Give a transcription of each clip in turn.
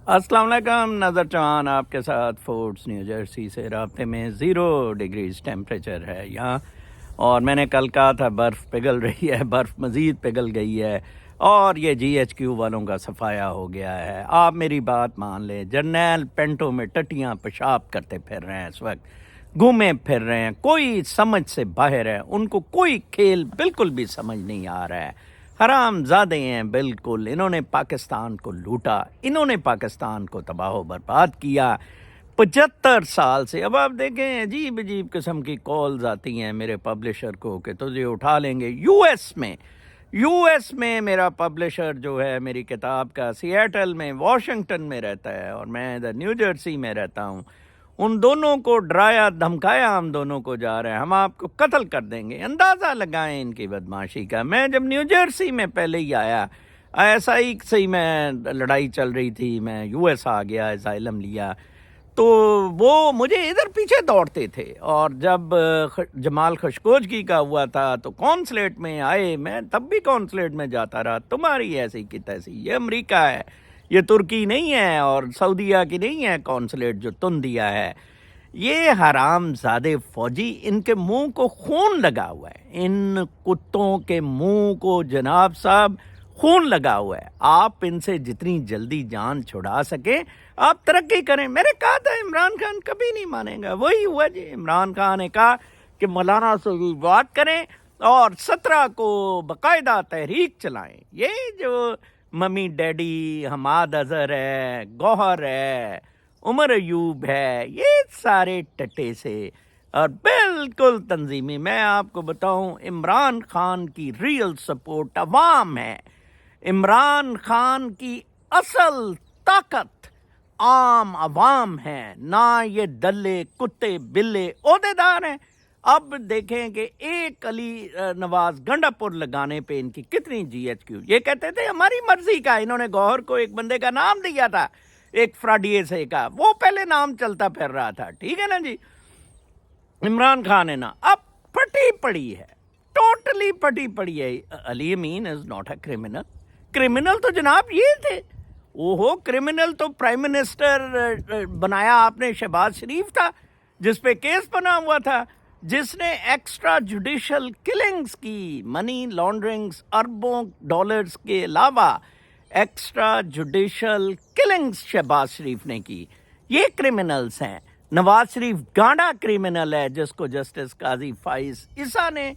अस्सलाम वालेकुम, नज़र चौहान आपके साथ फोर्ट्स न्यू जर्सी से राब्ते में। 0 डिग्रीज टेम्परेचर है यहाँ। और मैंने कल कहा था बर्फ़ पिघल रही है, बर्फ़ मज़ीद पिघल गई है और ये GHQ वालों का सफाया हो गया है। आप मेरी बात मान लें, जर्नैल पेंटों में टटियाँ पेशाब करते फिर रहे हैं, इस वक्त घूमे फिर रहे हैं, कोई समझ से बाहर है, उनको कोई खेल बिल्कुल भी समझ नहीं आ रहा है। हरामजादे हैं बिल्कुल। इन्होंने पाकिस्तान को लूटा, इन्होंने पाकिस्तान को तबाह बर्बाद किया 75 साल से। अब आप देखें, अजीब अजीब किस्म की कॉल्स आती हैं मेरे पब्लिशर को कि तुझे उठा लेंगे। यूएस में मेरा पब्लिशर जो है मेरी किताब का सिएटल में, वॉशिंगटन में रहता है और मैं इधर न्यू जर्सी में रहता हूँ। उन दोनों को डराया धमकाया, हम दोनों को जा रहे हैं, हम आपको कत्ल कर देंगे। अंदाज़ा लगाएं इनकी बदमाशी का। मैं जब न्यू जर्सी में पहले ही आया, ऐसा ही सही में लड़ाई चल रही थी, मैं यूएस आ गया, असाइलम लिया, तो वो मुझे इधर पीछे दौड़ते थे। और जब जमाल खशकोजगी का हुआ था तो कॉन्सुलेट में आए, मैं तब भी कॉन्सुलेट में जाता रहा। तुम्हारी ऐसी की तैसी, ये अमेरिका है, ये तुर्की नहीं है और सऊदीया की नहीं है कॉन्सुलेट जो तुम दिया है। ये हरामजादे फौजी, इनके मुंह को खून लगा हुआ है, इन कुत्तों के मुंह को जनाब साहब खून लगा हुआ है। आप इनसे जितनी जल्दी जान छुड़ा सके आप तरक्की करें। मैंने कहा था इमरान खान कभी नहीं मानेगा, वही हुआ जी। इमरान खान ने कहा कि मौलाना से भी बात करें और 17 को बाकायदा तहरीक चलाएं। ये जो मम्मी डैडी हमाद अजहर है, गौहर है, उमर अयूब है, ये सारे टट्टे से और बिल्कुल तंजीमी। मैं आपको बताऊं, इमरान खान की रियल सपोर्ट अवाम है। इमरान खान की असल ताकत आम अवाम है, ना ये दल्ले कुत्ते बिल्ले ओहदेदार हैं। अब देखें कि एक अली नवाज गंडापुर लगाने पे इनकी कितनी GHQ। ये कहते थे हमारी मर्जी का। इन्होंने गौहर को एक बंदे का नाम दिया था, एक फ्राडिये से का, वो पहले नाम चलता फिर रहा था, ठीक है ना जी। इमरान खान है ना, अब फटी पड़ी है, टोटली फटी पड़ी है। Ali Amin is not a criminal. Criminal तो जनाब ये थे। ओहो, क्रिमिनल तो प्राइम मिनिस्टर बनाया आपने शहबाज शरीफ था, जिस पे केस बना हुआ था, जिसने एक्स्ट्रा जुडिशल किलिंग्स की, मनी लॉन्ड्रिंग्स, अरबों डॉलर्स के अलावा एक्स्ट्रा जुडिशल किलिंग्स शहबाज शरीफ ने की। ये क्रिमिनल्स हैं। नवाज शरीफ गांडा क्रिमिनल है, जिसको जस्टिस काजी फाइज ईसा ने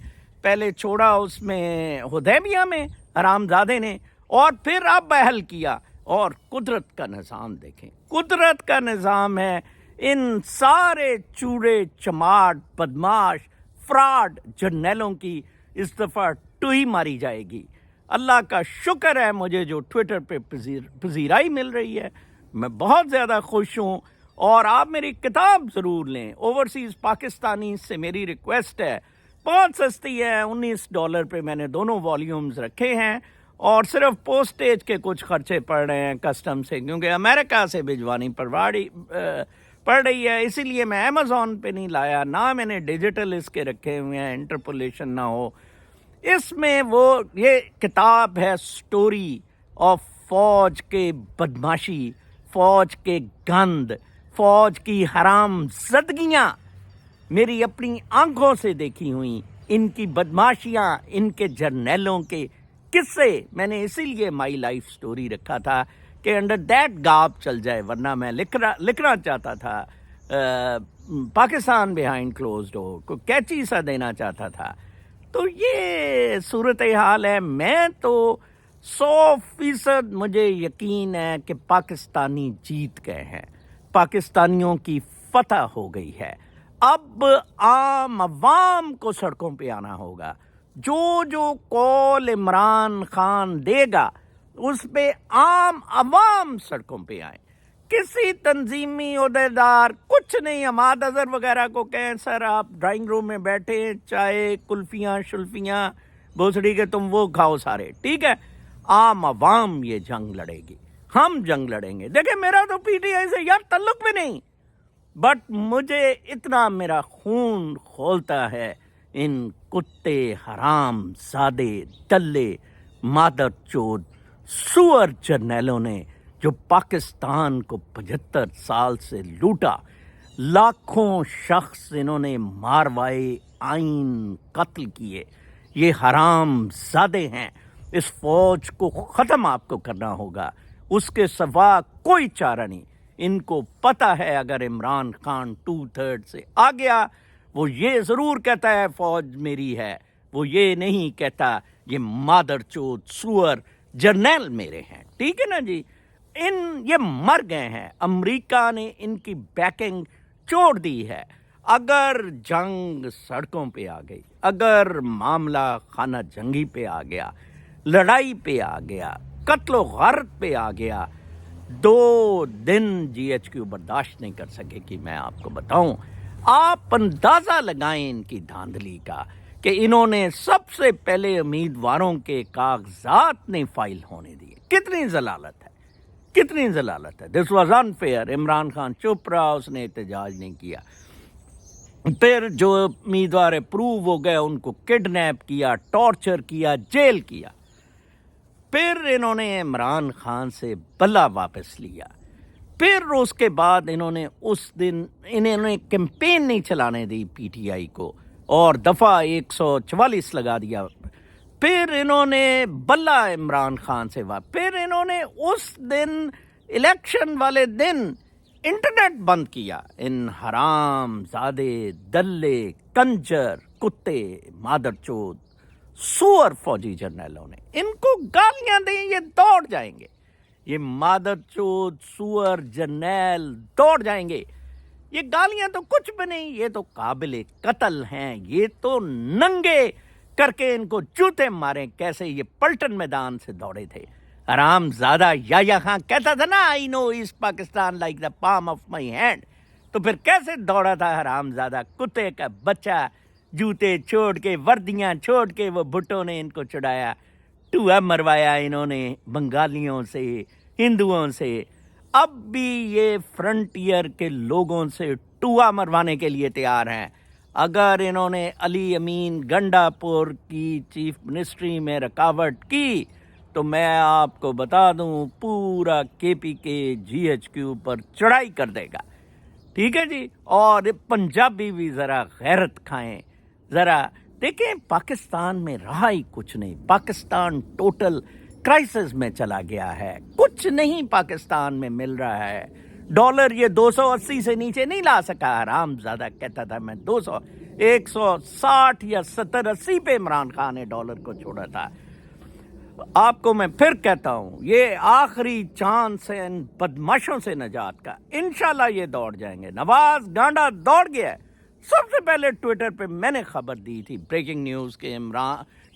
पहले छोड़ा उसमें हुदैबिया में, हरामजादे ने, और फिर अब बहल किया। और कुदरत का निज़ाम देखें, कुदरत का निज़ाम है इन सारे चूड़े चमाट बदमाश फ्रॉड जर्नैलों की इस दफ़ा टुही मारी जाएगी। अल्लाह का शुक्र है मुझे जो ट्विटर पे पजीराई मिल रही है, मैं बहुत ज़्यादा खुश हूँ। और आप मेरी किताब ज़रूर लें। ओवरसीज़ पाकिस्तानी से मेरी रिक्वेस्ट है, बहुत सस्ती है, $19 पे मैंने दोनों वॉल्यूम्स रखे हैं और सिर्फ पोस्टेज के कुछ खर्चे पड़ रहे हैं कस्टम से, क्योंकि अमेरिका से भिजवानी पड़ रही है। इसीलिए मैं अमेज़ॉन पे नहीं लाया, ना मैंने डिजिटल इसके रखे हुए हैं, इंटरपोलेशन ना हो इसमें। वो ये किताब है स्टोरी ऑफ फौज के बदमाशी, फौज के गंद, फौज की हराम ज़दगियाँ, मेरी अपनी आंखों से देखी हुई इनकी बदमाशियाँ, इनके जर्नैलों के किस्से। मैंने इसीलिए माई लाइफ स्टोरी रखा था कि अंडर दैट गाप चल जाए, वरना मैं लिखना चाहता था पाकिस्तान बिहाइंड क्लोज डोर को कैची सा देना चाहता था। तो ये सूरत हाल है। मैं तो 100% मुझे यकीन है कि पाकिस्तानी जीत गए हैं, पाकिस्तानियों की फतह हो गई है। अब आम अवाम को सड़कों पे आना होगा। जो जो कॉल इमरान खान देगा उस पे आम अवाम सड़कों पे आए। किसी तंजीमी ओहदेदार कुछ नहीं, हमाद अजहर वगैरह को कहें सर आप ड्राइंग रूम में बैठे, चाय कुल्फियाँ शुल्फियाँ भोसड़ी के तुम वो खाओ सारे, ठीक है। आम अवाम ये जंग लड़ेगी, हम जंग लड़ेंगे। देखे मेरा तो PTI से यार तल्लुक भी नहीं, बट मुझे इतना मेरा खून खोलता है इन कुत्ते हराम ज़ादे डल्ले मादर चोद सुअर जर्नैलों ने جو پاکستان کو 75 سال سے لوٹا، لاکھوں شخص انہوں نے ماروائے آئین قتل کیے، یہ حرام زادے ہیں. اس فوج کو ختم آپ کو کرنا ہوگا، اس کے سوا کوئی چارہ نہیں. ان کو پتہ ہے اگر عمران خان 2/3 سے آ گیا، وہ یہ ضرور کہتا ہے فوج میری ہے، وہ یہ نہیں کہتا یہ مادر چود سور جرنیل میرے ہیں. ٹھیک ہے نا جی. یہ مر گئے ہیں، امریکہ نے ان کی بیکنگ چھوڑ دی ہے. اگر جنگ سڑکوں پہ آ گئی، اگر معاملہ خانہ جنگی پہ آ گیا، لڑائی پہ آ گیا، قتل و غارت پہ آ گیا، 2 دن GHQ برداشت نہیں کر سکے کہ میں آپ کو بتاؤں. آپ اندازہ لگائیں ان کی دھاندلی کا کہ انہوں نے سب سے پہلے امیدواروں کے کاغذات نہیں فائل ہونے دیے. کتنی ضلالت ہے، کتنی ضلالت ہے. This was unfair. Imran Khan چپ رہا، اس نے احتجاج نہیں کیا. پھر جو امیدوار اپروو ہو گئے ان کو کڈنیپ کیا، ٹارچر کیا، جیل کیا. پھر انہوں نے عمران خان سے بلا واپس لیا. پھر اس کے بعد انہوں نے کیمپین نہیں چلانے دی PTI کو اور دفعہ 144 لگا دیا. پھر انہوں نے بلا عمران خان سے پھر انہوں نے اس دن الیکشن والے دن انٹرنیٹ بند کیا. ان حرام زادے دلے کنجر کتے مادر چود سور فوجی جرنیلوں نے ان کو گالیاں دیں، یہ دوڑ جائیں گے. یہ مادر چود سور جرنیل دوڑ جائیں گے. یہ گالیاں تو کچھ بھی نہیں، یہ تو قابل قتل ہیں. یہ تو ننگے کر کے ان کو جوتے ماریں. کیسے یہ پلٹن میدان سے دوڑے تھے. حرام زادہ یحییٰ خان کہتا تھا نا I know East Pakistan like the palm of my hand. تو پھر کیسے دوڑا تھا حرام زادہ کتے کا بچہ، جوتے چھوڑ کے، وردیاں چھوڑ کے. وہ بھٹو نے ان کو چڑھایا، ٹوہا مروایا انہوں نے بنگالیوں سے، ہندوؤں سے. اب بھی یہ فرنٹیئر کے لوگوں سے ٹوہا مروانے کے لیے تیار ہیں. اگر انہوں نے علی امین گنڈا پور کی چیف منسٹری میں رکاوٹ کی تو میں آپ کو بتا دوں پورا KPK GHQ پر چڑھائی کر دے گا. ٹھیک ہے جی. اور پنجابی بھی ذرا غیرت کھائیں. ذرا دیکھیں پاکستان میں رہا ہی کچھ نہیں. پاکستان ٹوٹل کرائسس میں چلا گیا ہے. کچھ نہیں پاکستان میں مل رہا ہے. ڈالر یہ 280 سے نیچے نہیں لا سکا. حرام زادہ کہتا تھا میں 160 یا 70-80 پہ عمران خان نے ڈالر کو چھوڑا تھا. آپ کو میں پھر کہتا ہوں یہ آخری چانس ہے ان بدماشوں سے نجات کا. انشاءاللہ یہ دوڑ جائیں گے. نواز گانڈا دوڑ گیا ہے. سب سے پہلے ٹویٹر پہ میں نے خبر دی تھی، بریکنگ نیوز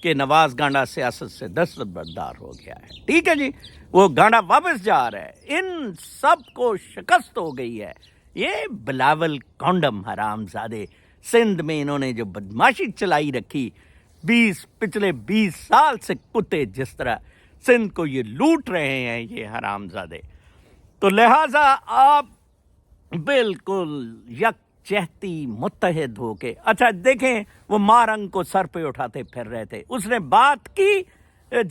کہ نواز گانڈا سیاست سے دستبردار ہو گیا ہے. ٹھیک ہے جی. وہ گانڈا واپس جا رہا ہے. ان سب کو شکست ہو گئی ہے. یہ بلاول کانڈم حرام زادے سندھ میں انہوں نے جو بدماشی چلائی رکھی پچھلے 20 سال سے، کتے جس طرح سندھ کو یہ لوٹ رہے ہیں یہ حرام زادے. تو لہٰذا آپ بالکل یکجہتی متحد ہو کے اچھا دیکھیں وہ مارنگ کو سر پہ اٹھاتے پھر رہے تھے. اس نے بات کی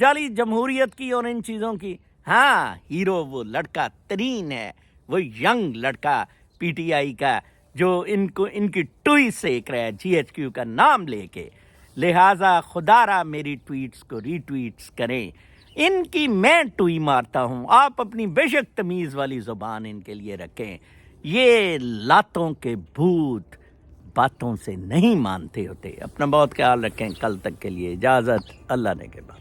جعلی جمہوریت کی اور ان چیزوں کی. ہاں ہیرو وہ لڑکا ترین ہے، وہ ینگ لڑکا PTI کا جو ان کی ٹوئی سیک رہا ہے GHQ کا نام لے کے. لہٰذا خدا را میری ٹویٹس کو ری ٹویٹس کریں. ان کی میں ٹوئی مارتا ہوں، آپ اپنی بے شک تمیز والی زبان ان کے لیے رکھیں. یہ لاتوں کے بھوت باتوں سے نہیں مانتے ہوتے. اپنا بہت خیال رکھیں. کل تک کے لیے اجازت. اللہ نے کے بعد.